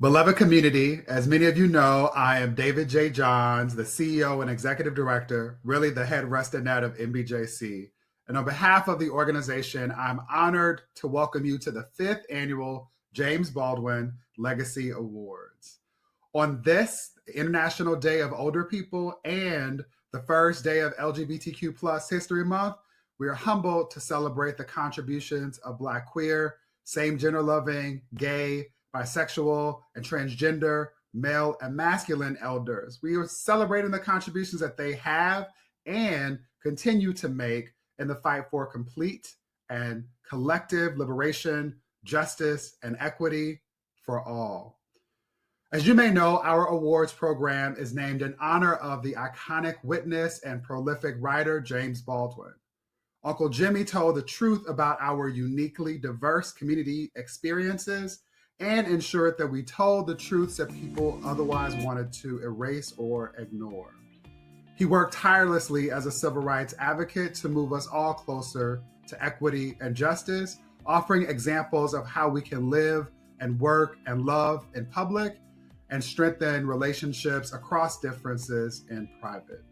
Beloved community, as many of you know, I am David J. Johns, the CEO and Executive Director, really the head Rustanet of MBJC. And on behalf of the organization, I'm honored to welcome you to the 5th annual James Baldwin Legacy Awards. On this International Day of Older People and the first day of LGBTQ plus History Month, we are humbled to celebrate the contributions of Black queer, same-gender loving, gay, bisexual, and transgender, male and masculine elders. We are celebrating the contributions that they have and continue to make in the fight for complete and collective liberation, justice, and equity for all. As you may know, our awards program is named in honor of the iconic witness and prolific writer, James Baldwin. Uncle Jimmy told the truth about our uniquely diverse community experiences and ensured that we told the truths that people otherwise wanted to erase or ignore. He worked tirelessly as a civil rights advocate to move us all closer to equity and justice, offering examples of how we can live and work and love in public and strengthen relationships across differences in private.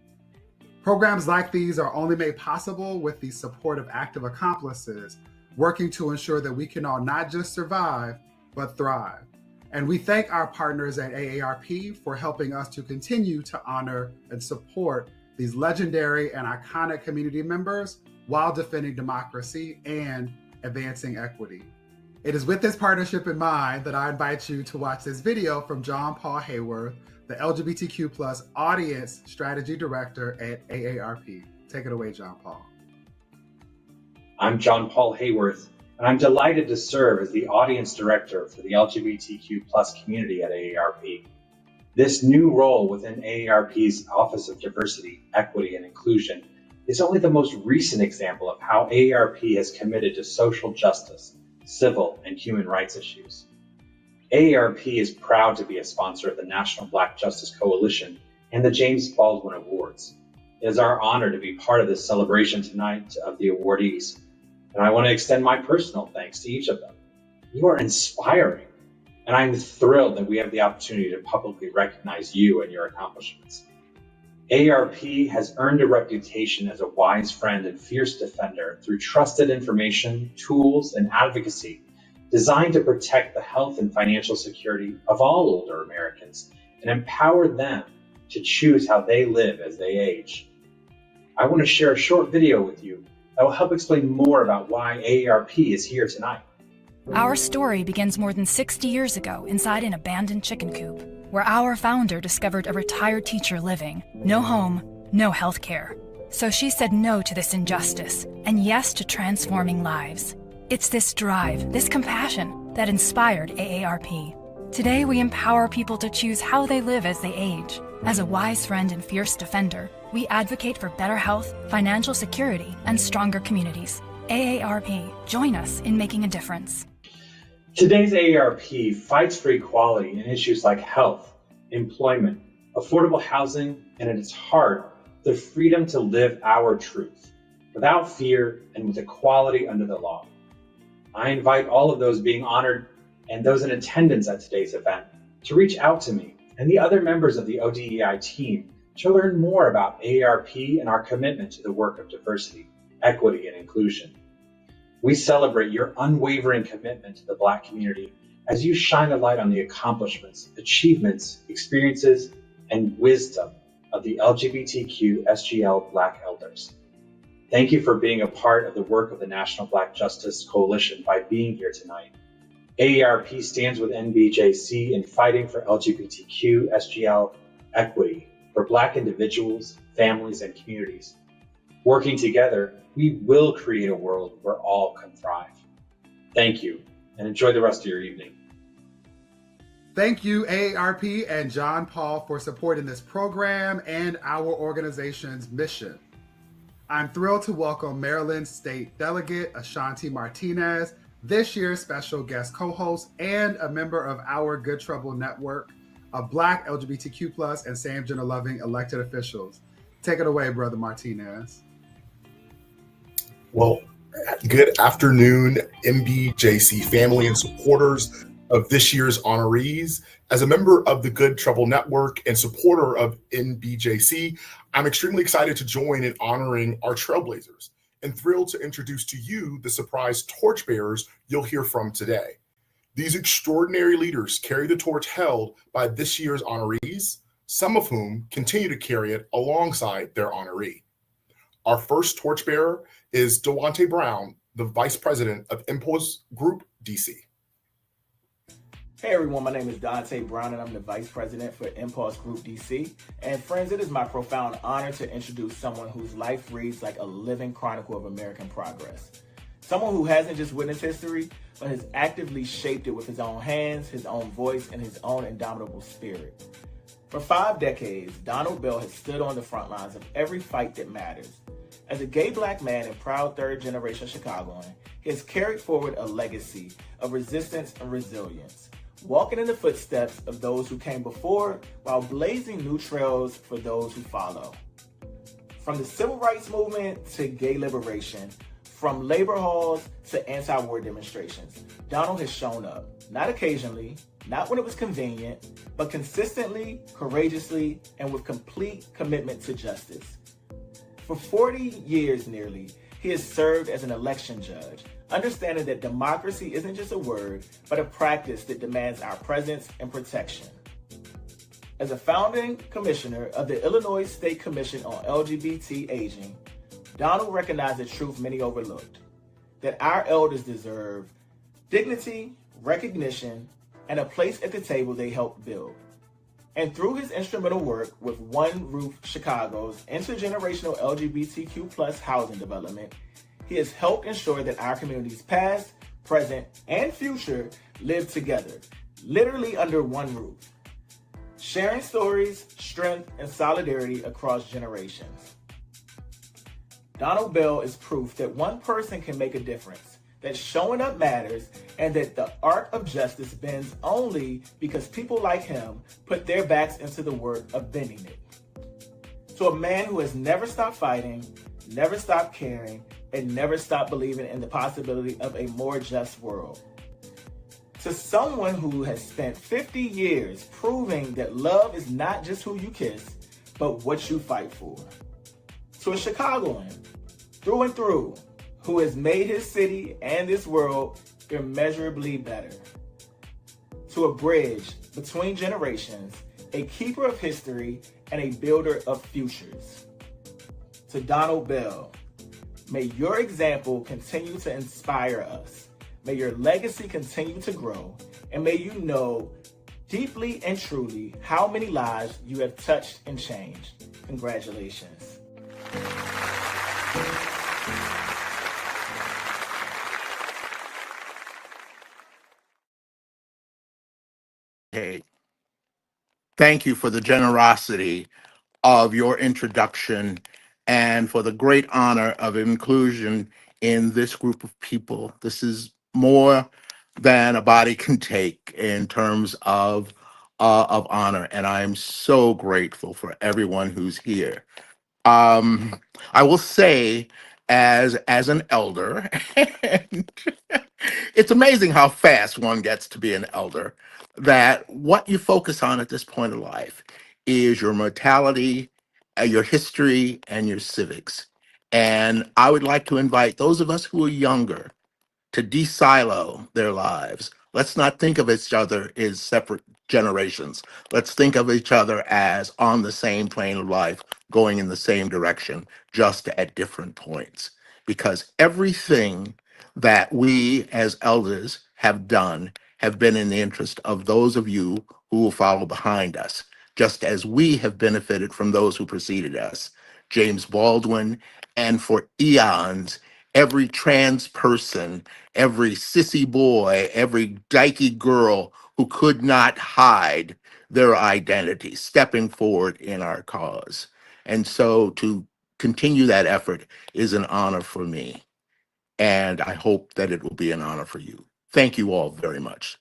Programs like these are only made possible with the support of active accomplices working to ensure that we can all not just survive, but thrive. And we thank our partners at AARP for helping us to continue to honor and support these legendary and iconic community members while defending democracy and advancing equity. It is with this partnership in mind that I invite you to watch this video from John Paul Hayworth, the LGBTQ plus Audience Strategy Director at AARP. Take it away, John Paul. I'm John Paul Hayworth, and I'm delighted to serve as the Audience Director for the LGBTQ plus community at AARP. This new role within AARP's Office of Diversity, Equity, and Inclusion is only the most recent example of how AARP has committed to social justice, civil, and human rights issues. AARP is proud to be a sponsor of the National Black Justice Coalition and the James Baldwin Awards. It is our honor to be part of this celebration tonight of the awardees. And I want to extend my personal thanks to each of them. You are inspiring, and I'm thrilled that we have the opportunity to publicly recognize you and your accomplishments. AARP has earned a reputation as a wise friend and fierce defender through trusted information, tools, and advocacy designed to protect the health and financial security of all older Americans and empower them to choose how they live as they age. I want to share a short video with you that will help explain more about why AARP is here tonight. Our story begins more than 60 years ago inside an abandoned chicken coop, where our founder discovered a retired teacher living, no home, no health care. So she said no to this injustice and yes to transforming lives. It's this drive, this compassion that inspired AARP. Today we empower people to choose how they live as they age. As a wise friend and fierce defender, we advocate for better health, financial security, and stronger communities. AARP, join us in making a difference. Today's AARP fights for equality in issues like health, employment, affordable housing, and at its heart, the freedom to live our truth, without fear and with equality under the law. I invite all of those being honored and those in attendance at today's event to reach out to me and the other members of the ODEI team to learn more about AARP and our commitment to the work of diversity, equity, and inclusion. We celebrate your unwavering commitment to the Black community as you shine a light on the accomplishments, achievements, experiences, and wisdom of the LGBTQ SGL Black elders. Thank you for being a part of the work of the National Black Justice Coalition by being here tonight. AARP stands with NBJC in fighting for LGBTQ SGL equity for Black individuals, families, and communities. Working together, we will create a world where all can thrive. Thank you, and enjoy the rest of your evening. Thank you, AARP and John Paul, for supporting this program and our organization's mission. I'm thrilled to welcome Maryland State Delegate Ashanti Martinez, this year's special guest co-host and a member of our Good Trouble network of Black LGBTQ plus and same-gender loving elected officials. Take it away, Brother Martinez. Well, good afternoon, MBJC family and supporters. of this year's honorees. As a member of the Good Trouble Network and supporter of NBJC, I'm extremely excited to join in honoring our trailblazers and thrilled to introduce to you the surprise torchbearers you'll hear from today. These extraordinary leaders carry the torch held by this year's honorees, some of whom continue to carry it alongside their honoree. Our first torchbearer is Dewante Brown, the Vice President of Impulse Group DC. Hey everyone, my name is Dante Brown and I'm the Vice President for Impulse Group DC. And friends, it is my profound honor to introduce someone whose life reads like a living chronicle of American progress. Someone who hasn't just witnessed history, but has actively shaped it with his own hands, his own voice, and his own indomitable spirit. For 5 decades, Donald Bell has stood on the front lines of every fight that matters. As a gay black man and proud third-generation Chicagoan, he has carried forward a legacy of resistance and resilience, walking in the footsteps of those who came before while blazing new trails for those who follow. From the civil rights movement to gay liberation, from labor halls to anti-war demonstrations, Donald has shown up, not occasionally, not when it was convenient, but consistently, courageously, and with complete commitment to justice. For 40 years nearly, he has served as an election judge, understanding that democracy isn't just a word, but a practice that demands our presence and protection. As a founding commissioner of the Illinois State Commission on LGBT Aging, Donald recognized the truth many overlooked, that our elders deserve dignity, recognition, and a place at the table they helped build. And through his instrumental work with One Roof Chicago's intergenerational LGBTQ+ housing development, he has helped ensure that our communities past, present, and future live together, literally under one roof, sharing stories, strength, and solidarity across generations. Donald Bell is proof that one person can make a difference, that showing up matters, and that the arc of justice bends only because people like him put their backs into the work of bending it. To a man who has never stopped fighting, never stopped caring, and never stopped believing in the possibility of a more just world. To someone who has spent 50 years proving that love is not just who you kiss, but what you fight for. To a Chicagoan, through and through, who has made his city and this world immeasurably better. To a bridge between generations, a keeper of history and a builder of futures. To Donald Bell, may your example continue to inspire us. May your legacy continue to grow, and may you know deeply and truly how many lives you have touched and changed. Congratulations. Hey, thank you for the generosity of your introduction and for the great honor of inclusion in this group of people. This is more than a body can take in terms of honor, and I am so grateful for everyone who's here. Um, I will say, as an elder, and it's amazing how fast one gets to be an elder, that what you focus on at this point of life is your mortality, your history, and your civics. And I would like to invite those of us who are younger to de-silo their lives. Let's not think of each other as separate generations. Let's think of each other as on the same plane of life, going in the same direction, just at different points. Because everything that we as elders have done have been in the interest of those of you who will follow behind us, just as we have benefited from those who preceded us. James Baldwin, and for eons, every trans person, every sissy boy, every dykey girl who could not hide their identity, stepping forward in our cause. And so to continue that effort is an honor for me. And I hope that it will be an honor for you. Thank you all very much.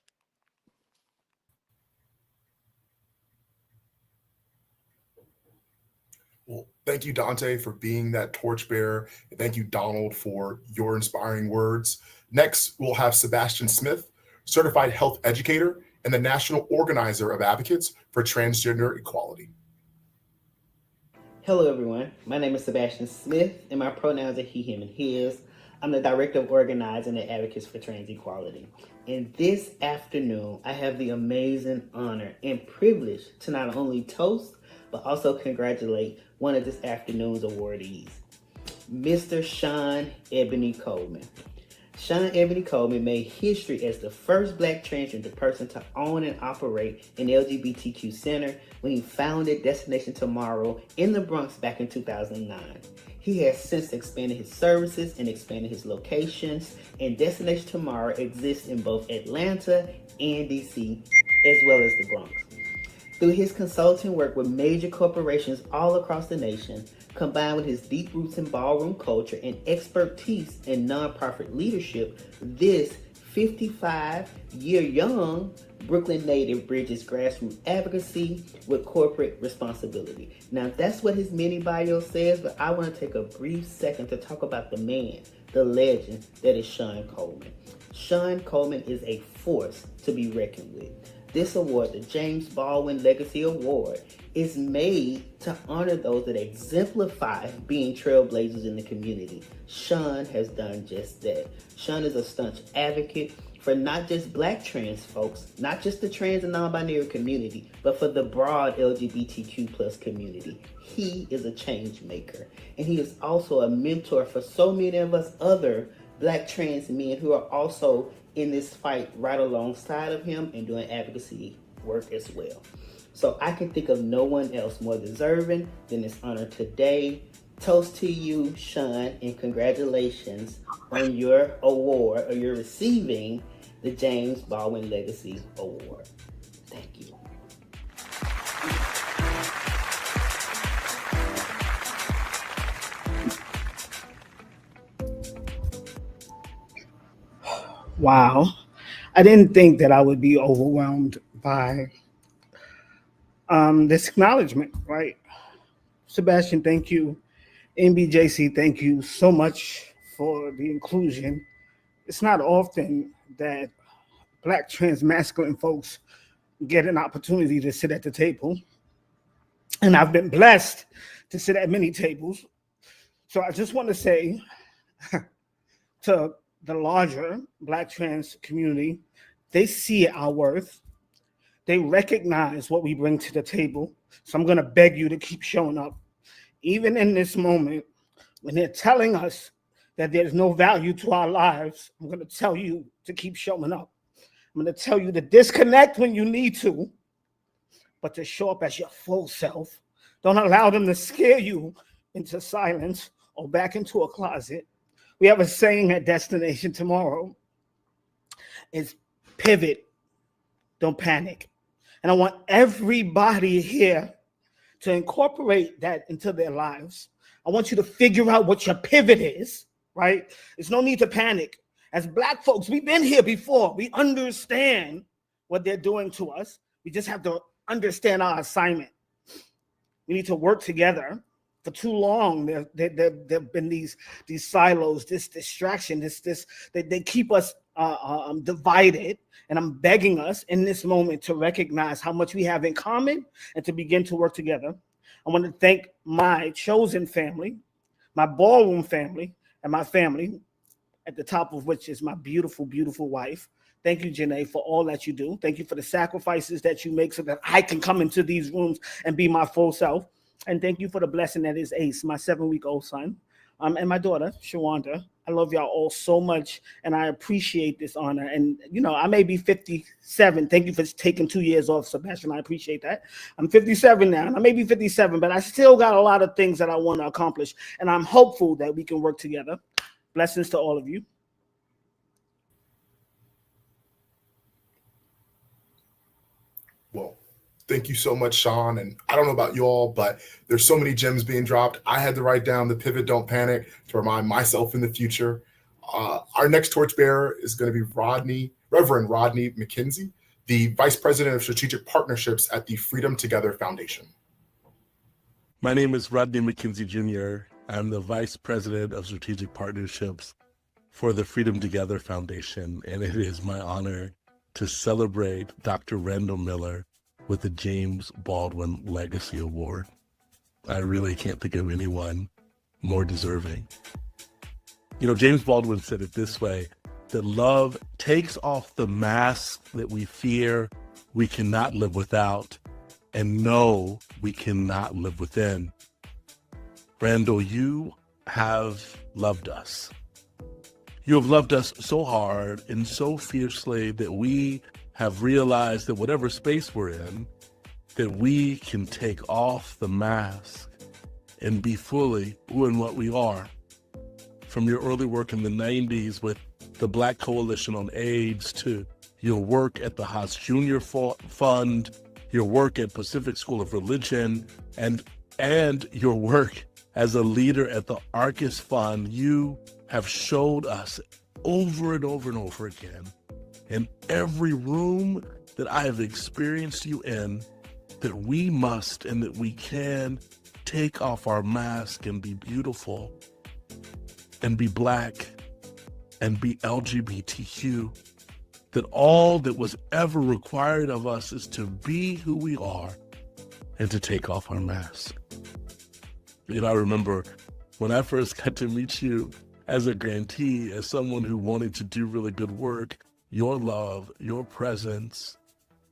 Well, thank you, Dante, for being that torchbearer. And thank you, Donald, for your inspiring words. Next, we'll have Sebastian Smith. certified health educator, and the national organizer of advocates for transgender equality. Hello, everyone. My name is Sebastian Smith, and my pronouns are he, him, and his. I'm the Director of Organizing and Advocates for Trans Equality. And this afternoon, I have the amazing honor and privilege to not only toast, but also congratulate one of this afternoon's awardees, Mr. Sean Ebony Coleman. Sean Ebony Coleman made history as the first Black transgender person to own and operate an LGBTQ center when he founded Destination Tomorrow in the Bronx back in 2009. He has since expanded his services and expanded his locations, and Destination Tomorrow exists in both Atlanta and DC, as well as the Bronx. Through his consulting work with major corporations all across the nation, combined with his deep roots in ballroom culture and expertise in nonprofit leadership, this 55-year-young Brooklyn native bridges grassroots advocacy with corporate responsibility. Now, that's what his mini bio says, but I want to take a brief second to talk about the man, the legend that is Sean Coleman. Sean Coleman is a force to be reckoned with. This award, the James Baldwin Legacy Award, is made to honor those that exemplify being trailblazers in the community. Sean has done just that. Sean is a staunch advocate for not just Black trans folks, not just the trans and non-binary community, but for the broad LGBTQ plus community. He is a change maker, and he is also a mentor for so many of us other Black trans men who are also in this fight right alongside of him and doing advocacy work as well. So I can think of no one else more deserving than this honor today. Toast to you, Sean, and congratulations on your award, or you're receiving the James Baldwin Legacy Award. Thank you. Wow. I didn't think that I would be overwhelmed by this acknowledgement, right? Sebastian, thank you. NBJC, thank you so much for the inclusion. It's not often that Black trans masculine folks get an opportunity to sit at the table. And I've been blessed to sit at many tables. So I just want to say to the larger Black trans community, they see our worth. They recognize what we bring to the table. So I'm going to beg you to keep showing up. Even in this moment, when they're telling us that there's no value to our lives, I'm going to tell you to keep showing up. I'm going to tell you to disconnect when you need to, but to show up as your full self. Don't allow them to scare you into silence or back into a closet. We have a saying at Destination Tomorrow. It's pivot, don't panic. And I want everybody here to incorporate that into their lives. I want you to figure out what your pivot is, right? There's no need to panic. As Black folks, we've been here before. We understand what they're doing to us. We just have to understand our assignment. We need to work together. For too long, there have been these silos, this distraction, they keep us divided. And I'm begging us in this moment to recognize how much we have in common and to begin to work together. I want to thank my chosen family, my ballroom family, and my family, at the top of which is my beautiful, beautiful wife. Thank you, Janae, for all that you do. Thank you for the sacrifices that you make so that I can come into these rooms and be my full self. And thank you for the blessing that is Ace, my 7-week-old son, and my daughter, Shawanda. I love y'all all so much, and I appreciate this honor. And, you know, I may be 57. Thank you for taking 2 years off, Sebastian. I appreciate that. I'm 57 now, and I may be 57, but I still got a lot of things that I want to accomplish, and I'm hopeful that we can work together. Blessings to all of you. Well, thank you so much, Sean. And I don't know about you all, but there's so many gems being dropped. I had to write down the pivot, don't panic to remind myself in the future. Our next torchbearer is going to be Reverend Rodney McKenzie, the Vice President of Strategic Partnerships at the Freedom Together Foundation. My name is Rodney McKenzie Jr. I'm the Vice President of Strategic Partnerships for the Freedom Together Foundation, and it is my honor to celebrate Dr. Randall Miller with the James Baldwin Legacy Award. I really can't think of anyone more deserving. You know, James Baldwin said it this way, that love takes off the mask that we fear we cannot live without and know we cannot live within. Randall, you have loved us. You have loved us so hard and so fiercely that we have realized that whatever space we're in, that we can take off the mask and be fully who and what we are. From your early work in the 90s with the Black Coalition on AIDS to your work at the Haas Junior Fund, your work at Pacific School of Religion, and your work as a leader at the Arcus Fund, you have showed us over and over and over again in every room that I have experienced you in that we must and that we can take off our mask and be beautiful and be Black and be LGBTQ, that all that was ever required of us is to be who we are and to take off our mask. You know, I remember when I first got to meet you as a grantee, as someone who wanted to do really good work, your love, your presence,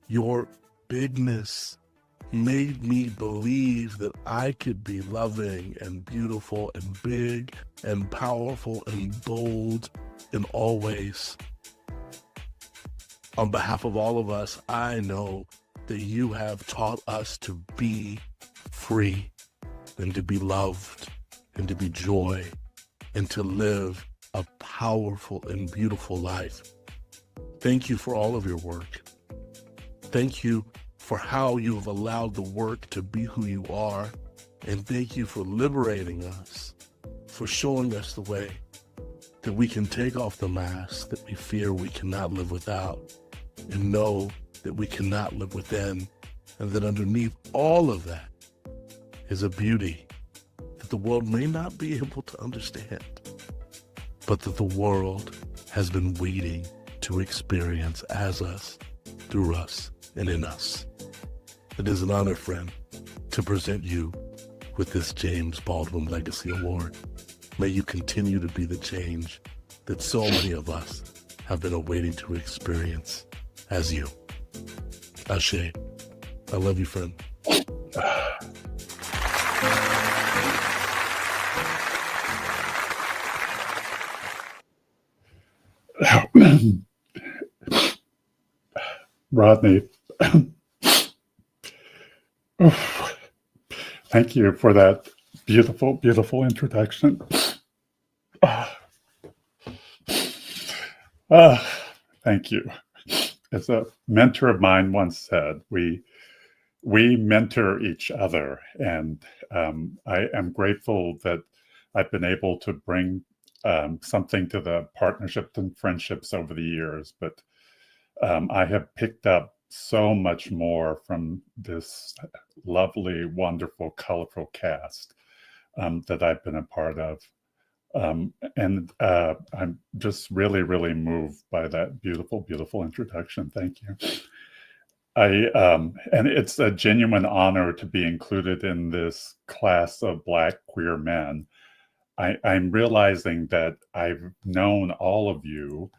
your bigness made me believe that I could be loving and beautiful and big and powerful and bold in all ways. On behalf of all of us, I know that you have taught us to be free and to be loved and to be joy and to live a powerful and beautiful life. Thank you for all of your work. Thank you for how you have allowed the work to be who you are. And thank you for liberating us, for showing us the way that we can take off the mask that we fear we cannot live without and know that we cannot live within, and that underneath all of that is a beauty that the world may not be able to understand, but that the world has been waiting to experience as us, through us, and in us. It is an honor, friend, to present you with this James Baldwin Legacy Award. May you continue to be the change that so many of us have been awaiting to experience as you. Ashe. I love you, friend. Rodney, thank you for that beautiful, beautiful introduction. Thank you. As a mentor of mine once said, we mentor each other, and I am grateful that I've been able to bring something to the partnerships and friendships over the years, but I have picked up so much more from this lovely, wonderful, colorful cast that I've been a part of. And I'm just really, really moved by that beautiful, beautiful introduction. Thank you. And it's a genuine honor to be included in this class of Black queer men. I'm realizing that I've known all of you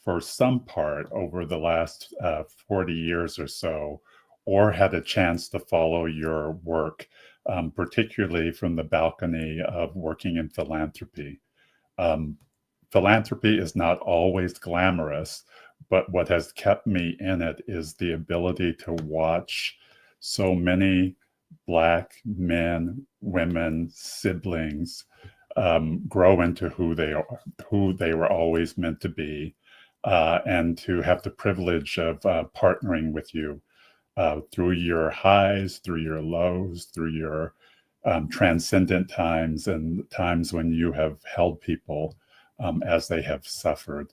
for some part over the last 40 years or so, or had a chance to follow your work, particularly from the balcony of working in philanthropy. Philanthropy is not always glamorous, but what has kept me in it is the ability to watch so many Black men, women, siblings grow into who they were always meant to be, and to have the privilege of partnering with you through your highs, through your lows, through your transcendent times and times when you have held people as they have suffered.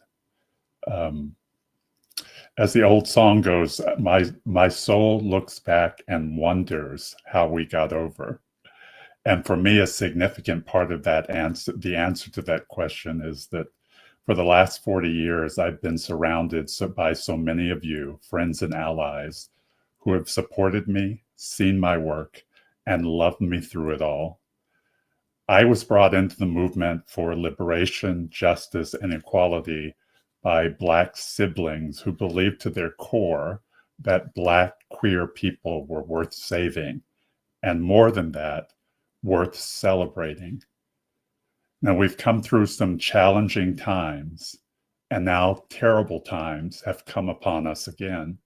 As the old song goes, my soul looks back and wonders how we got over. And for me, a significant part of that answer, the answer to that question, is that For the last 40 years, I've been surrounded by so many of you, friends and allies, who have supported me, seen my work, and loved me through it all. I was brought into the movement for liberation, justice, and equality by Black siblings who believed to their core that Black queer people were worth saving, and more than that, worth celebrating. Now, we've come through some challenging times, and now terrible times have come upon us again.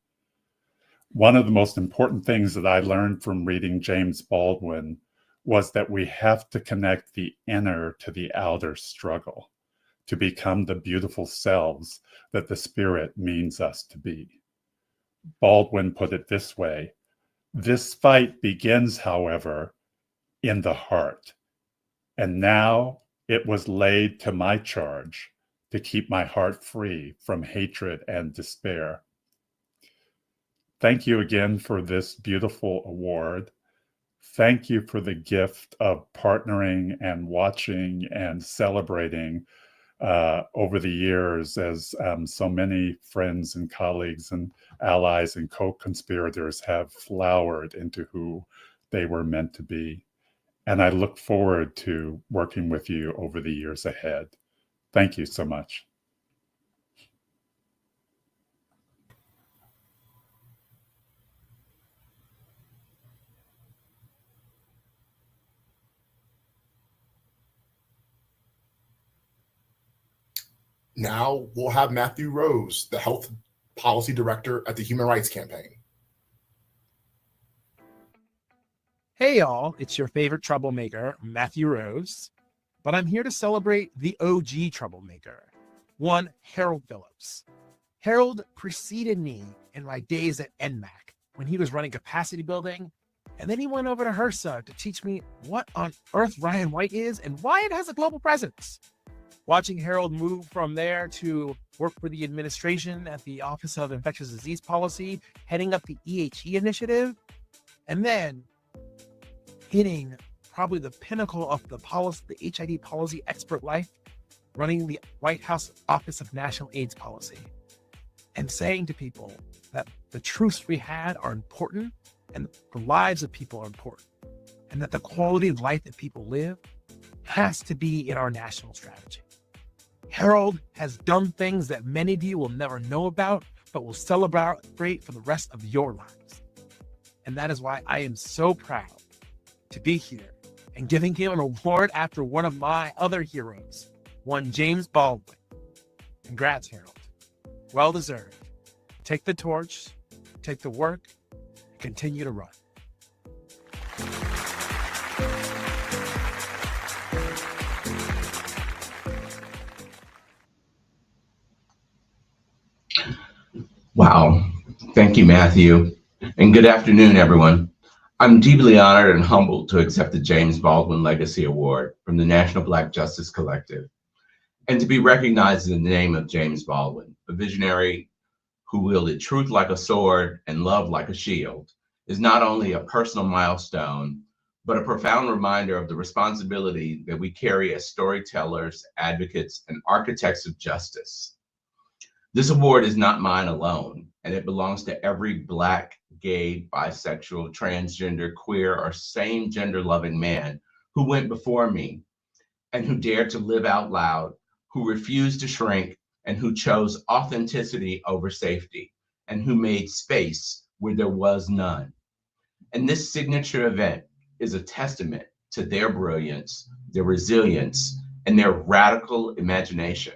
One of the most important things that I learned from reading James Baldwin was that we have to connect the inner to the outer struggle to become the beautiful selves that the Spirit means us to be. Baldwin put it this way: this fight begins, however, in the heart, and now it was laid to my charge to keep my heart free from hatred and despair. Thank you again for this beautiful award. Thank you for the gift of partnering and watching and celebrating over the years as so many friends and colleagues and allies and co-conspirators have flowered into who they were meant to be. And I look forward to working with you over the years ahead. Thank you so much. Now we'll have Matthew Rose, the Health Policy Director at the Human Rights Campaign. Hey y'all, it's your favorite troublemaker, Matthew Rose, but I'm here to celebrate the OG troublemaker, one Harold Phillips. Harold preceded me in my days at NMAC when he was running capacity building, and then he went over to HRSA to teach me what on earth Ryan White is and why it has a global presence. Watching Harold move from there to work for the administration at the Office of Infectious Disease Policy, heading up the EHE initiative, and then hitting probably the pinnacle of the policy, the HID policy expert life, running the White House Office of National AIDS Policy, and saying to people that the truths we had are important and the lives of people are important, and that the quality of life that people live has to be in our national strategy. Harold has done things that many of you will never know about, but will celebrate for the rest of your lives. And that is why I am so proud to be here and giving him an award after one of my other heroes, one James Baldwin. Congrats, Harold. Well deserved. Take the torch, take the work, and continue to run. Wow. Thank you, Matthew. And good afternoon, everyone. I'm deeply honored and humbled to accept the James Baldwin Legacy Award from the National Black Justice Collective, and to be recognized in the name of James Baldwin, a visionary who wielded truth like a sword and love like a shield, is not only a personal milestone, but a profound reminder of the responsibility that we carry as storytellers, advocates, and architects of justice. This award is not mine alone, and it belongs to every Black, gay, bisexual, transgender, queer, or same gender-loving man who went before me and who dared to live out loud, who refused to shrink, and who chose authenticity over safety, and who made space where there was none. And this signature event is a testament to their brilliance, their resilience, and their radical imagination.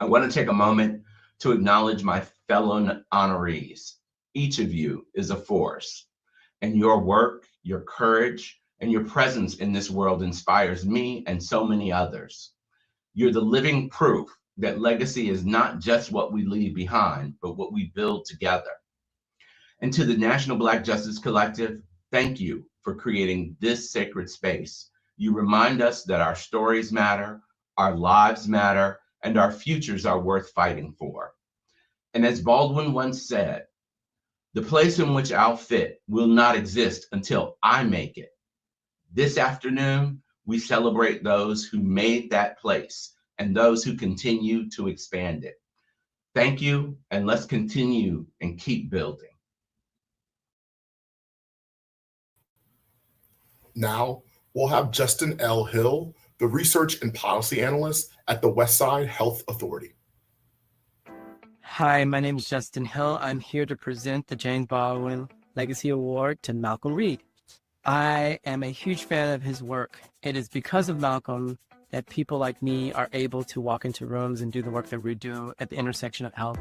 I want to take a moment to acknowledge my fellow honorees. Each of you is a force, and your work, your courage, and your presence in this world inspires me and so many others. You're the living proof that legacy is not just what we leave behind, but what we build together. And to the National Black Justice Collective, thank you for creating this sacred space. You remind us that our stories matter, our lives matter, and our futures are worth fighting for. And as Baldwin once said, the place in which I'll fit will not exist until I make it. This afternoon, we celebrate those who made that place and those who continue to expand it. Thank you, and let's continue and keep building. Now, we'll have Justin L. Hill, the Research and Policy Analyst at the Westside Health Authority. Hi, my name is Justin Hill. I'm here to present the James Baldwin Legacy Award to Malcolm Reed. I am a huge fan of his work. It is because of Malcolm that people like me are able to walk into rooms and do the work that we do at the intersection of health,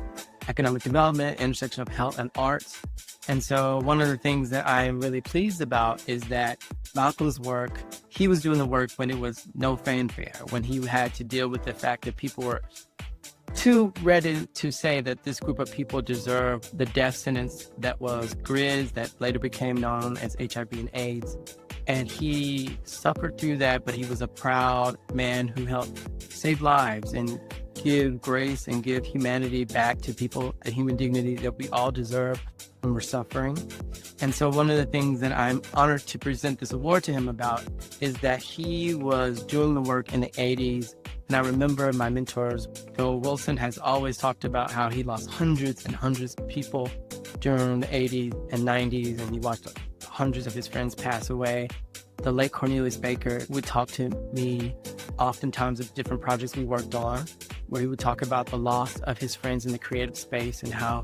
economic development, intersection of health and arts. And so one of the things that I am really pleased about is that Malcolm's work, he was doing the work when it was no fanfare, when he had to deal with the fact that people were too ready to say that this group of people deserve the death sentence that was Grizz, that later became known as HIV and AIDS. And he suffered through that, but he was a proud man who helped save lives and give grace and give humanity back to people, a human dignity that we all deserve when we're suffering. And so one of the things that I'm honored to present this award to him about is that he was doing the work in the 80s. And I remember my mentors, Bill Wilson, has always talked about how he lost hundreds and hundreds of people during the 80s and 90s, and he watched hundreds of his friends pass away. The late Cornelius Baker would talk to me oftentimes of different projects we worked on, where he would talk about the loss of his friends in the creative space and how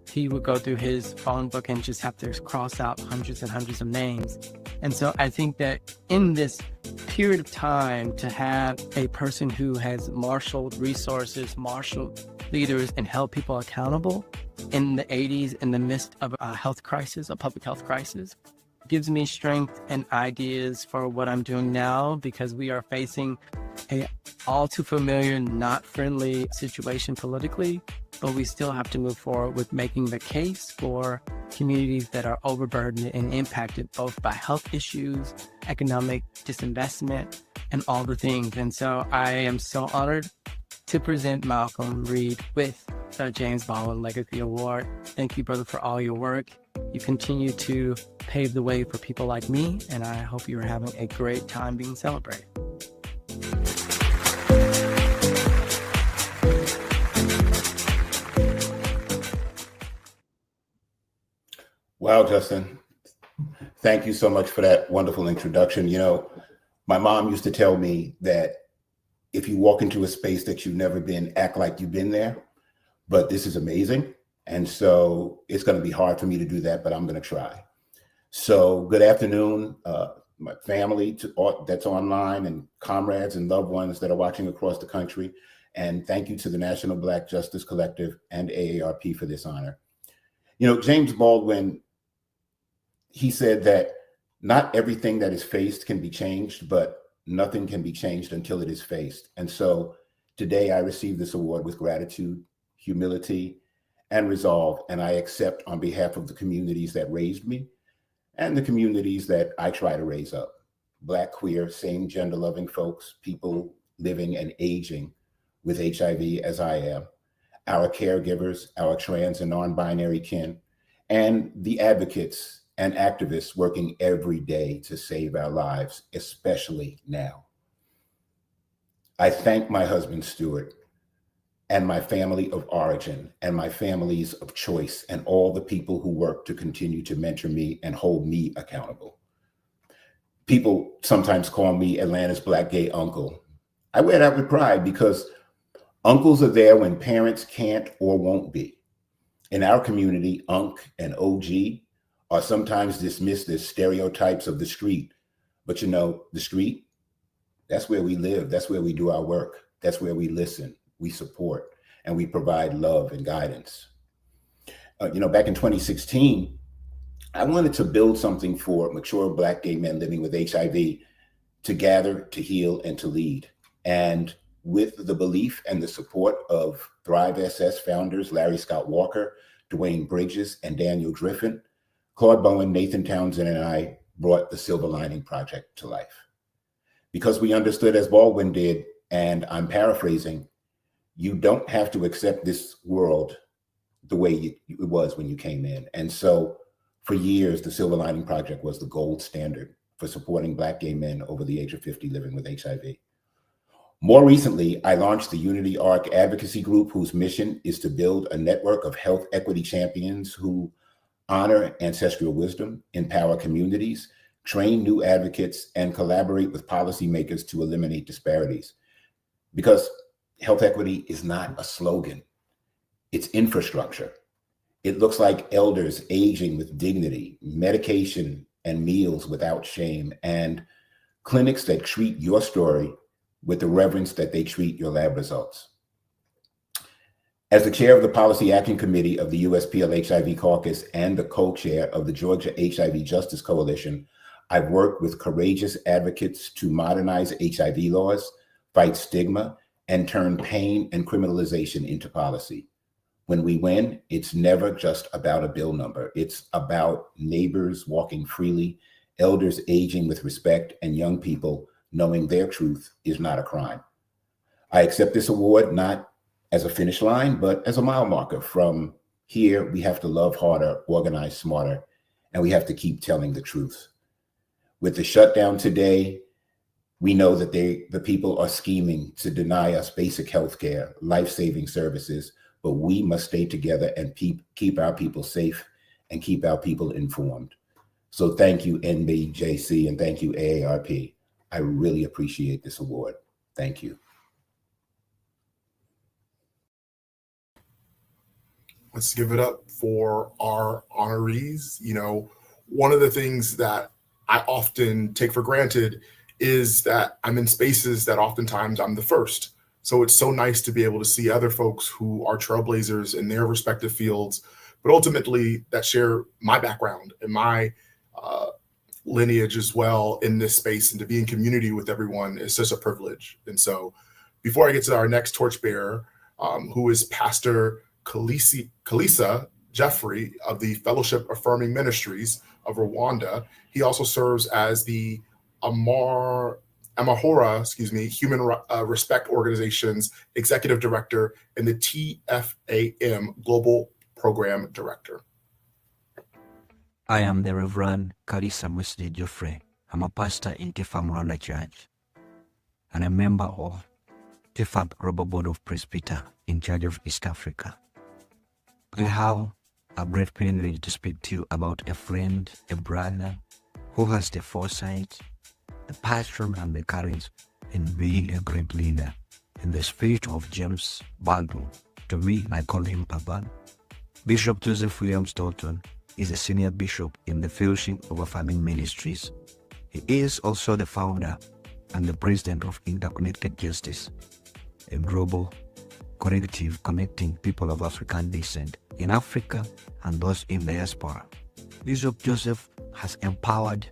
he would go through his phone book and just have to cross out hundreds and hundreds of names. And so I think that in this period of time, to have a person who has marshaled resources, marshaled leaders, and held people accountable in the 80s in the midst of a health crisis, a public health crisis, gives me strength and ideas for what I'm doing now, because we are facing a all too familiar, not friendly situation politically, but we still have to move forward with making the case for communities that are overburdened and impacted both by health issues, economic disinvestment, and all the things. And so I am so honored to present Malcolm Reed with the James Baldwin Legacy Award. Thank you, brother, for all your work. You continue to pave the way for people like me, and I hope you're having a great time being celebrated. Wow, Justin, thank you so much for that wonderful introduction. You know, my mom used to tell me that if you walk into a space that you've never been, act like you've been there. But this is amazing. And so it's going to be hard for me to do that, but I'm going to try. So good afternoon, my family that's online, and comrades and loved ones that are watching across the country. And thank you to the National Black Justice Collective and AARP for this honor. You know, James Baldwin, he said that not everything that is faced can be changed, but nothing can be changed until it is faced. And so today I receive this award with gratitude, humility, and resolve. And I accept on behalf of the communities that raised me and the communities that I try to raise up. Black, queer, same gender loving folks, people living and aging with HIV as I am, our caregivers, our trans and non-binary kin, and the advocates and activists working every day to save our lives, especially now. I thank my husband, Stuart, and my family of origin and my families of choice and all the people who work to continue to mentor me and hold me accountable. People sometimes call me Atlanta's Black gay uncle. I wear that with pride because uncles are there when parents can't or won't be. In our community, Unc and OG are sometimes dismissed as stereotypes of the street. But you know, the street, that's where we live. That's where we do our work. That's where we listen, we support, and we provide love and guidance. You know, back in 2016, I wanted to build something for mature Black gay men living with HIV to gather, to heal, and to lead. And with the belief and the support of Thrive SS founders Larry Scott Walker, Dwayne Bridges, and Daniel Griffin, Claude Bowen, Nathan Townsend, and I brought the Silver Lining Project to life. Because we understood, as Baldwin did, and I'm paraphrasing, you don't have to accept this world the way it was when you came in. And so for years, the Silver Lining Project was the gold standard for supporting Black gay men over the age of 50 living with HIV. More recently, I launched the Unity Arc Advocacy Group, whose mission is to build a network of health equity champions who honor ancestral wisdom, empower communities, train new advocates, and collaborate with policymakers to eliminate disparities. Because health equity is not a slogan, it's infrastructure. It looks like elders aging with dignity, medication and meals without shame, and clinics that treat your story with the reverence that they treat your lab results. As the chair of the Policy Action Committee of the USPL HIV Caucus and the co-chair of the Georgia HIV Justice Coalition, I've worked with courageous advocates to modernize HIV laws, fight stigma, and turn pain and criminalization into policy. When we win, it's never just about a bill number. It's about neighbors walking freely, elders aging with respect, and young people knowing their truth is not a crime. I accept this award not as a finish line, but as a mile marker. From here, we have to love harder, organize smarter, and we have to keep telling the truth. With the shutdown today, we know that the people are scheming to deny us basic health care, life-saving services, but we must stay together and keep our people safe and keep our people informed. So thank you, NBJC, and thank you, AARP. I really appreciate this award. Thank you. Let's give it up for our honorees. You know, one of the things that I often take for granted is that I'm in spaces that oftentimes I'm the first. So it's so nice to be able to see other folks who are trailblazers in their respective fields, but ultimately that share my background and my lineage as well in this space, and to be in community with everyone is such a privilege. And so before I get to our next torchbearer, who is Pastor Kalisa Jeffrey of the Fellowship Affirming Ministries of Rwanda, he also serves as the Amahora, Human Respect Organization's Executive Director and the TFAM Global Program Director. I am the Reverend Kalisa Musdi Geoffrey. I'm a pastor in TFAM Rwanda Church and a member of TFAM Global Board of Presbyter in charge of East Africa. I have a great privilege to speak to you about a friend, a brother who has the foresight, the passion, and the courage in being a great leader in the spirit of James Baldwin. To me, I call him Papa. Bishop Joseph Williams Dalton is a senior bishop in the Fellowship of Affirming Ministries. He is also the founder and the president of Interconnected Justice, a global collective connecting people of African descent in Africa and those in the diaspora. Bishop Joseph has empowered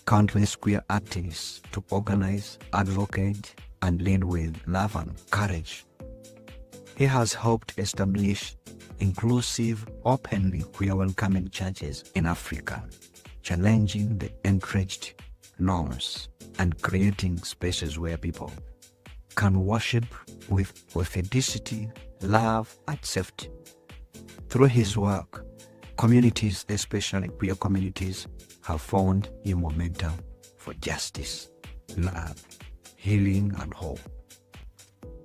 countless queer activists to organize, advocate, and lead with love and courage. He has helped establish inclusive, openly queer welcoming churches in Africa, challenging the entrenched norms and creating spaces where people can worship with authenticity, love, and safety. Through his work, communities, especially queer communities, have found a momentum for justice, love, healing, and hope.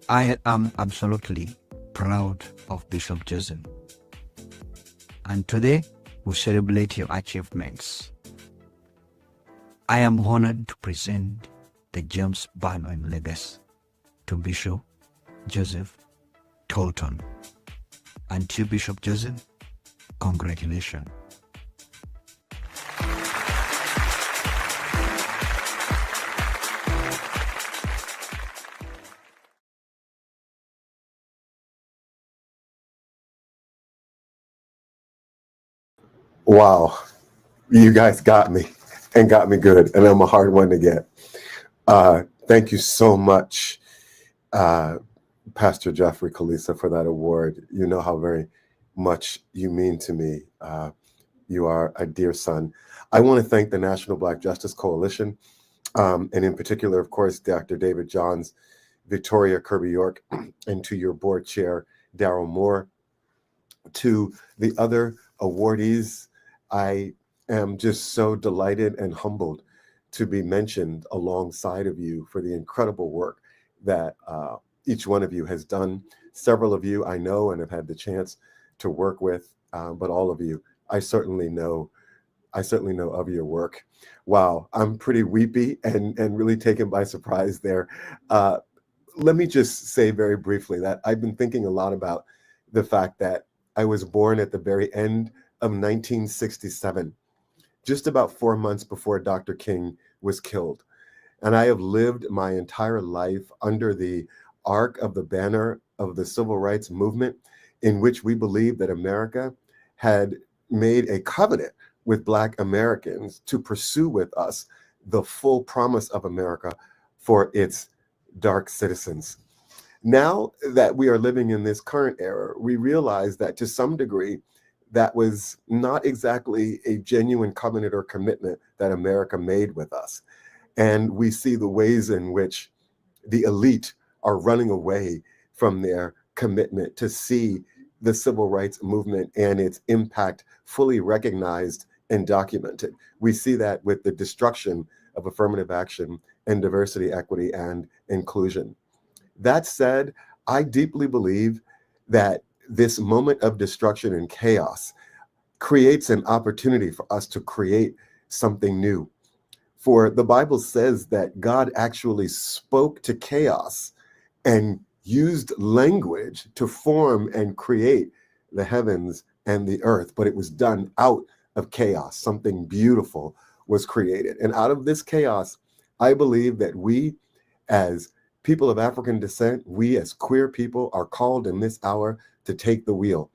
I am absolutely proud of Bishop Joseph. And today, we celebrate your achievements. I am honored to present the James Baldwin Legacy to Bishop Joseph Dalton. And to Bishop Joseph, congratulations. Wow, you guys got me and got me good, and I'm a hard one to get. Thank you so much, Pastor Jeffrey Kalisa, for that award. You know how very much you mean to me. You are a dear son. I want to thank the National Black Justice Coalition, and in particular, of course, Dr. David Johns, Victoria Kirby York, and to your board chair, Darrell Moore. To the other awardees, I am just so delighted and humbled to be mentioned alongside of you for the incredible work that each one of you has done. Several of you I know and have had the chance to work with, but all of you, I certainly know of your work. Wow, I'm pretty weepy and really taken by surprise there. Let me just say very briefly that I've been thinking a lot about the fact that I was born at the very end of 1967, just about 4 months before Dr. King was killed. And I have lived my entire life under the arc of the banner of the civil rights movement, in which we believed that America had made a covenant with Black Americans to pursue with us the full promise of America for its dark citizens. Now that we are living in this current era, we realize that to some degree, that was not exactly a genuine covenant or commitment that America made with us. And we see the ways in which the elite are running away from their commitment to see the civil rights movement and its impact fully recognized and documented. We see that with the destruction of affirmative action and diversity, equity, and inclusion. That said, I deeply believe that this moment of destruction and chaos creates an opportunity for us to create something new. For the Bible says that God actually spoke to chaos and used language to form and create the heavens and the earth, but it was done out of chaos. Something beautiful was created. And out of this chaos, I believe that we as people of African descent, we as queer people are called in this hour to take the wheel.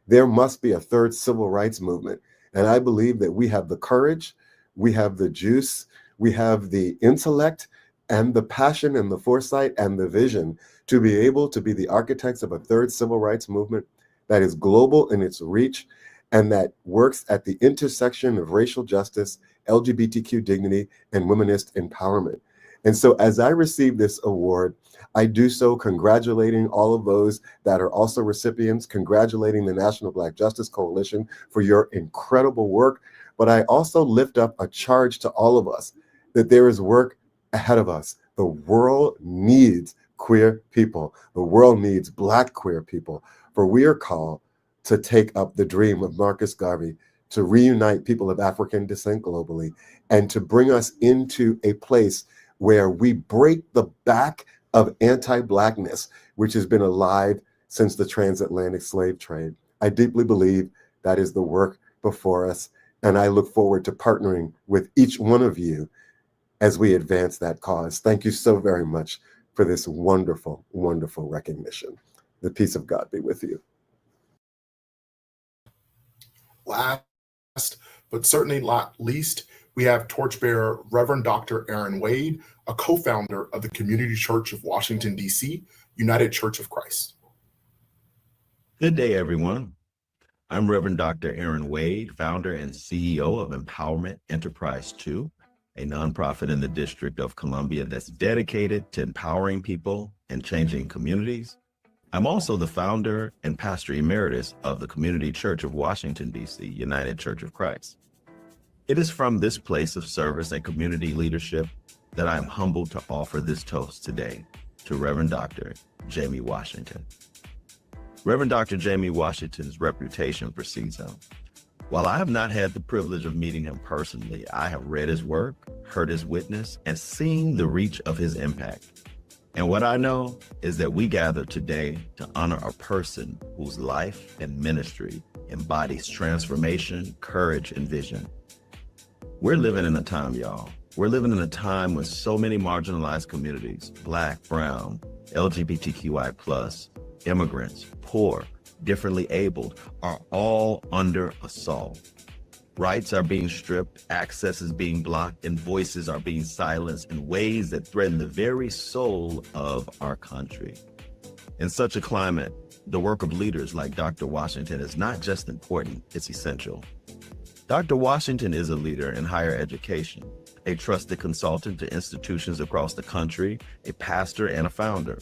There must be a third civil rights movement. And I believe that we have the courage, we have the juice, we have the intellect and the passion and the foresight and the vision to be able to be the architects of a third civil rights movement that is global in its reach and that works at the intersection of racial justice, LGBTQ dignity, and womanist empowerment. And so as I receive this award, I do so congratulating all of those that are also recipients, congratulating the National Black Justice Coalition for your incredible work. But I also lift up a charge to all of us that there is work ahead of us. The world needs queer people. The world needs Black queer people, for we are called to take up the dream of Marcus Garvey, to reunite people of African descent globally, and to bring us into a place where we break the back of anti-Blackness, which has been alive since the transatlantic slave trade. I deeply believe that is the work before us, and I look forward to partnering with each one of you as we advance that cause. Thank you so very much for this wonderful, wonderful recognition. The peace of God be with you. Last, but certainly not least, we have torchbearer Reverend Dr. Aaron Wade, a co-founder of the Community Church of Washington, D.C., United Church of Christ. Good day, everyone. I'm Reverend Dr. Aaron Wade, founder and CEO of Empowerment Enterprise 2, a nonprofit in the District of Columbia that's dedicated to empowering people and changing communities. I'm also the founder and pastor emeritus of the Community Church of Washington, D.C., United Church of Christ. It is from this place of service and community leadership that I am humbled to offer this toast today to Reverend Dr. Jamie Washington. Reverend Dr. Jamie Washington's reputation precedes him. While I have not had the privilege of meeting him personally, I have read his work, heard his witness, and seen the reach of his impact. And what I know is that we gather today to honor a person whose life and ministry embodies transformation, courage, and vision. We're living in a time, y'all. We're living in a time when so many marginalized communities, Black, Brown, LGBTQI+, immigrants, poor, differently abled, are all under assault. Rights are being stripped, access is being blocked, and voices are being silenced in ways that threaten the very soul of our country. In such a climate, the work of leaders like Dr. Washington is not just important, it's essential. Dr. Washington is a leader in higher education, a trusted consultant to institutions across the country, a pastor and a founder.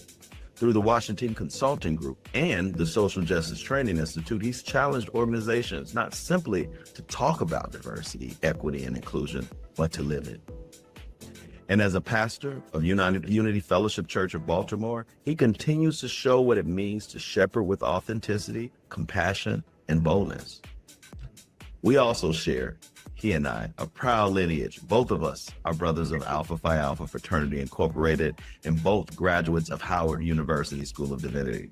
Through the Washington Consulting Group and the Social Justice Training Institute, he's challenged organizations not simply to talk about diversity, equity, and inclusion, but to live it. And as a pastor of Unity Fellowship Church of Baltimore, he continues to show what it means to shepherd with authenticity, compassion, and boldness. We also share, he and I, a proud lineage. Both of us are brothers of Alpha Phi Alpha Fraternity Incorporated and both graduates of Howard University School of Divinity.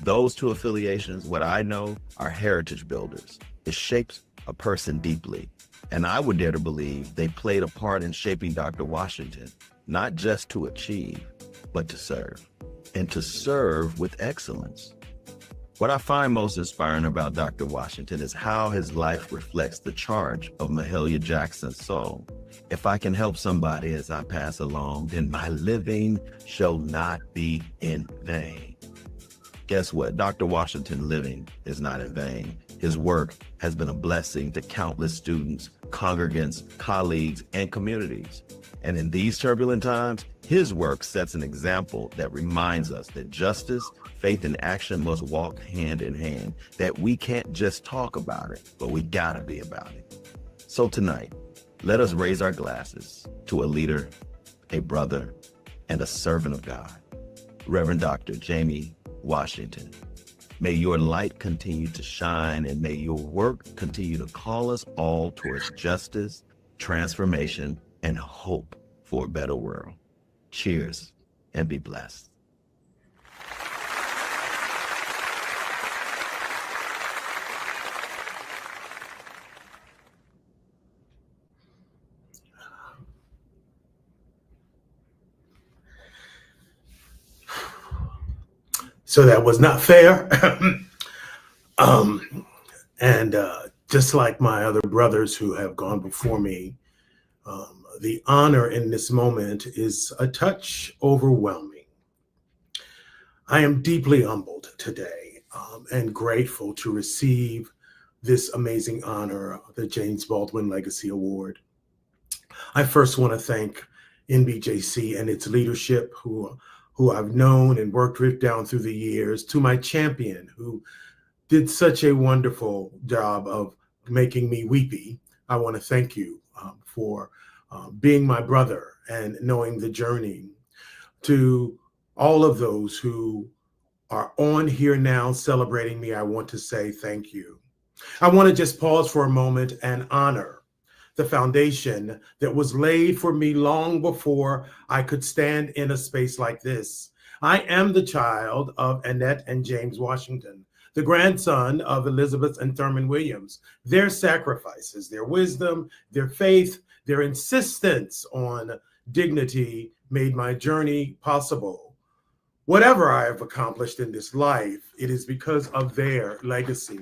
Those two affiliations, what I know, are heritage builders. It shapes a person deeply. And I would dare to believe they played a part in shaping Dr. Washington, not just to achieve, but to serve, and to serve with excellence. What I find most inspiring about Dr. Washington is how his life reflects the charge of Mahalia Jackson's soul. If I can help somebody as I pass along, then my living shall not be in vain. Guess what? Dr. Washington living is not in vain. His work has been a blessing to countless students, congregants, colleagues, and communities. And in these turbulent times, his work sets an example that reminds us that justice, faith, and action must walk hand in hand, that we can't just talk about it, but we gotta be about it. So tonight, let us raise our glasses to a leader, a brother, and a servant of God, Reverend Dr. Jamie Washington. May your light continue to shine, and may your work continue to call us all towards justice, transformation, and hope for a better world. Cheers, and be blessed. So that was not fair. And just like my other brothers who have gone before me, the honor in this moment is a touch overwhelming. I am deeply humbled today and grateful to receive this amazing honor, the James Baldwin Legacy Award. I first want to thank NBJC and its leadership who I've known and worked with down through the years, to my champion who did such a wonderful job of making me weepy. I want to thank you for being my brother and knowing the journey. To all of those who are on here now celebrating me, I want to say thank you. I want to just pause for a moment and honor the foundation that was laid for me long before I could stand in a space like this. I am the child of Annette and James Washington, the grandson of Elizabeth and Thurman Williams. Their sacrifices, their wisdom, their faith, their insistence on dignity made my journey possible. Whatever I have accomplished in this life, it is because of their legacy.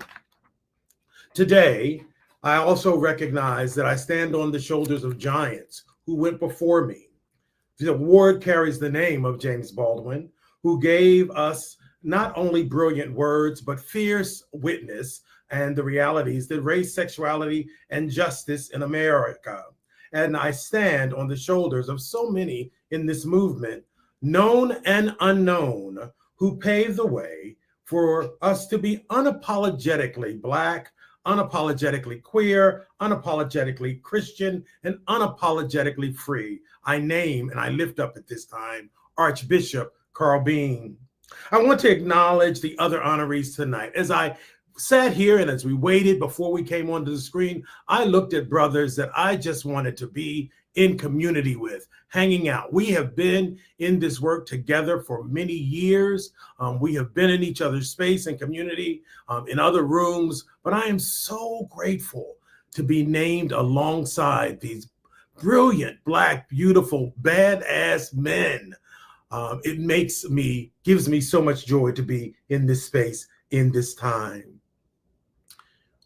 Today, I also recognize that I stand on the shoulders of giants who went before me. The award carries the name of James Baldwin, who gave us not only brilliant words, but fierce witness and the realities that race, sexuality, and justice in America. And I stand on the shoulders of so many in this movement, known and unknown, who paved the way for us to be unapologetically Black, unapologetically queer, unapologetically Christian, and unapologetically free. I name and I lift up at this time Archbishop Carl Bean. I want to acknowledge the other honorees tonight. As I sat here and as we waited before we came onto the screen, I looked at brothers that I just wanted to be in community with, hanging out. We have been in this work together for many years. We have been in each other's space and community, in other rooms, but I am so grateful to be named alongside these brilliant, Black, beautiful, badass men. It gives me so much joy to be in this space, in this time.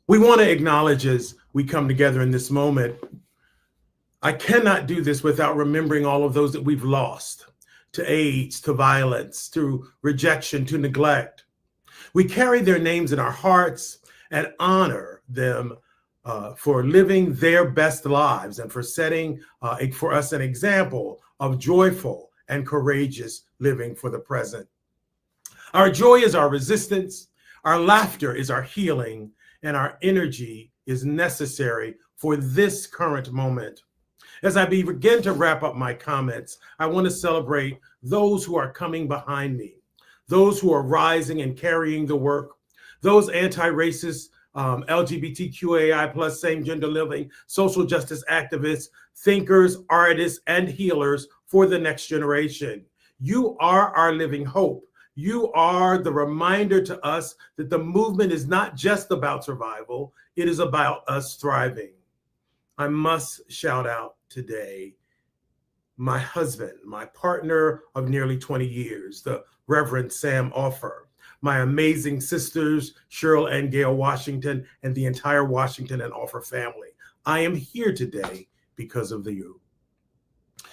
We want to acknowledge as we come together in this moment, I cannot do this without remembering all of those that we've lost to AIDS, to violence, to rejection, to neglect. We carry their names in our hearts and honor them for living their best lives and for setting for us an example of joyful and courageous living for the present. Our joy is our resistance, our laughter is our healing, and our energy is necessary for this current moment. As I begin to wrap up my comments, I want to celebrate those who are coming behind me, those who are rising and carrying the work, those anti-racist, LGBTQAI plus same gender living, social justice activists, thinkers, artists, and healers for the next generation. You are our living hope. You are the reminder to us that the movement is not just about survival, it is about us thriving. I must shout out today my husband, my partner of nearly 20 years, the Reverend Sam Offer, my amazing sisters, Cheryl and Gail Washington, and the entire Washington and Offer family. I am here today because of you.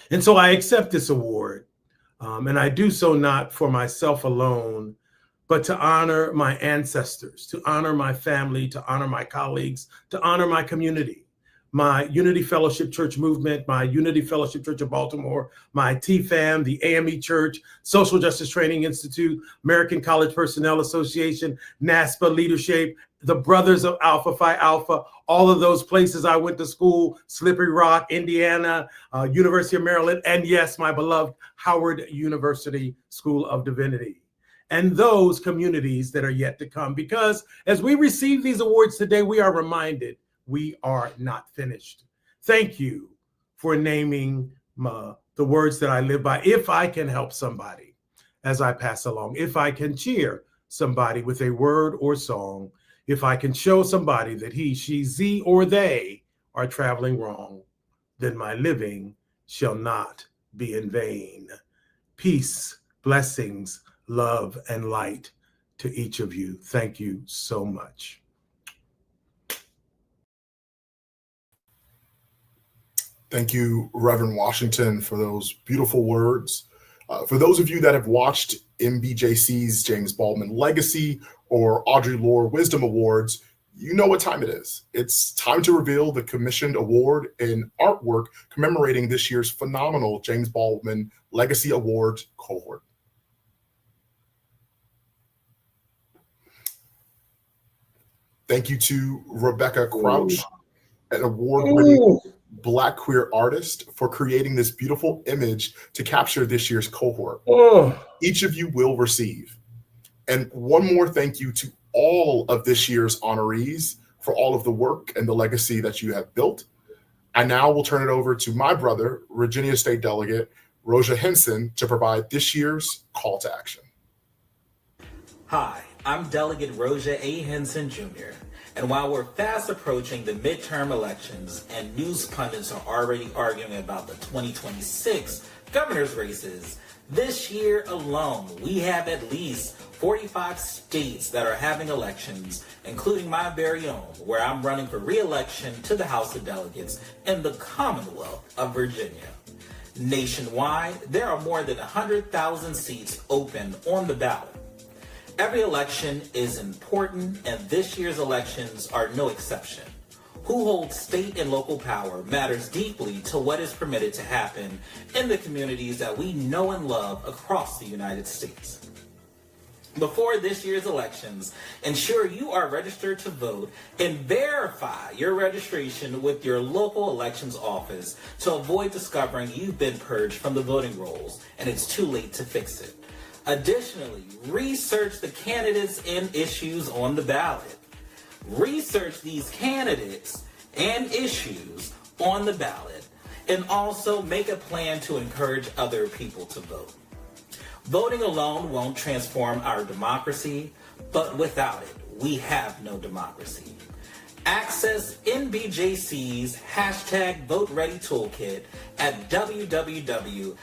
And so I accept this award, and I do so not for myself alone, but to honor my ancestors, to honor my family, to honor my colleagues, to honor my community. My Unity Fellowship Church movement, my Unity Fellowship Church of Baltimore, my TFAM, the AME Church, Social Justice Training Institute, American College Personnel Association, NASPA Leadership, the Brothers of Alpha Phi Alpha, all of those places I went to school, Slippery Rock, Indiana, University of Maryland, and yes, my beloved Howard University School of Divinity. And those communities that are yet to come, because as we receive these awards today, we are reminded we are not finished. Thank you for naming the words that I live by. If I can help somebody as I pass along, if I can cheer somebody with a word or song, if I can show somebody that he, she, ze, or they are traveling wrong, then my living shall not be in vain. Peace, blessings, love, and light to each of you. Thank you so much. Thank you, Reverend Washington, for those beautiful words. For those of you that have watched MBJC's James Baldwin Legacy or Audre Lorde Wisdom Awards, you know what time it is. It's time to reveal the commissioned award and artwork commemorating this year's phenomenal James Baldwin Legacy Award cohort. Thank you to Rebecca Crouch, an award-winning Black queer artist, for creating this beautiful image to capture this year's cohort. Each of you will receive. And one more thank you to all of this year's honorees for all of the work and the legacy that you have built. I now will turn it over to my brother, Virginia State Delegate Roja Henson, to provide this year's call to action. Hi, I'm Delegate Roja A. Henson Jr., and while we're fast approaching the midterm elections and news pundits are already arguing about the 2026 governor's races, this year alone, we have at least 45 states that are having elections, including my very own, where I'm running for re-election to the House of Delegates in the Commonwealth of Virginia. Nationwide, there are more than 100,000 seats open on the ballot. Every election is important, and this year's elections are no exception. Who holds state and local power matters deeply to what is permitted to happen in the communities that we know and love across the United States. Before this year's elections, ensure you are registered to vote and verify your registration with your local elections office to avoid discovering you've been purged from the voting rolls and it's too late to fix it. Additionally, research the candidates and issues on the ballot. Research these candidates and issues on the ballot, and also make a plan to encourage other people to vote. Voting alone won't transform our democracy, but without it, we have no democracy. Access NBJC's hashtag Vote Ready Toolkit at www.mbjc.org.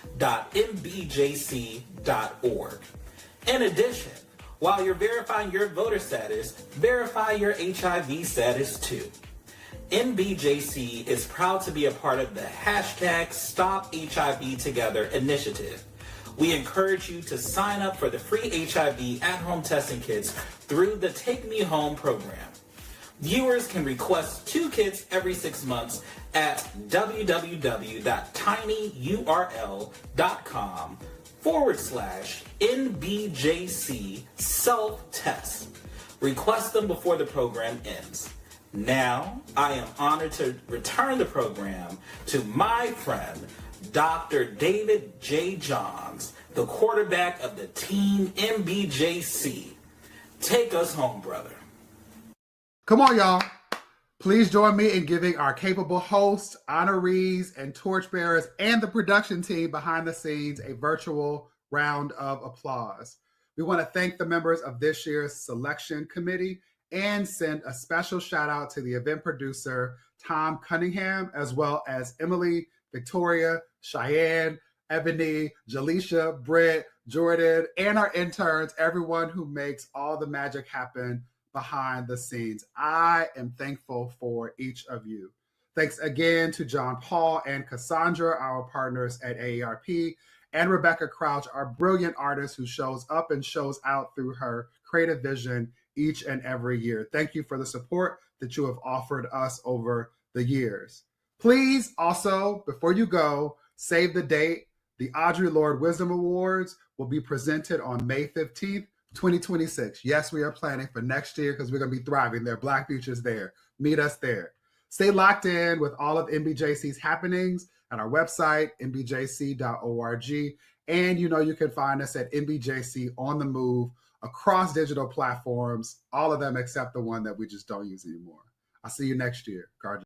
In addition, while you're verifying your voter status, verify your HIV status too. NBJC is proud to be a part of the hashtag Stop HIV Together initiative. We encourage you to sign up for the free HIV at-home testing kits through the Take Me Home program. Viewers can request 2 kits every 6 months at www.tinyurl.com/NBJC self-test. Request them before the program ends. Now, I am honored to return the program to my friend, Dr. David J. Johns, the quarterback of the Team MBJC. Take us home, brother. Come on, y'all. Please join me in giving our capable hosts, honorees, and torchbearers, and the production team behind the scenes a virtual round of applause. We want to thank the members of this year's selection committee and send a special shout out to the event producer, Tom Cunningham, as well as Emily, Victoria, Cheyenne, Ebony, Jaleisha, Britt, Jordan, and our interns, everyone who makes all the magic happen behind the scenes. I am thankful for each of you. Thanks again to John Paul and Cassandra, our partners at AARP, and Rebecca Crouch, our brilliant artist who shows up and shows out through her creative vision each and every year. Thank you for the support that you have offered us over the years. Please also, before you go, save the date. The Audre Lorde Wisdom Awards will be presented on May 15th, 2026. Yes, we are planning for next year because we're going to be thriving there. Black Futures there. Meet us there. Stay locked in with all of MBJC's happenings at our website, mbjc.org. And you can find us at MBJC on the move across digital platforms, all of them except the one that we just don't use anymore. I'll see you next year. Guard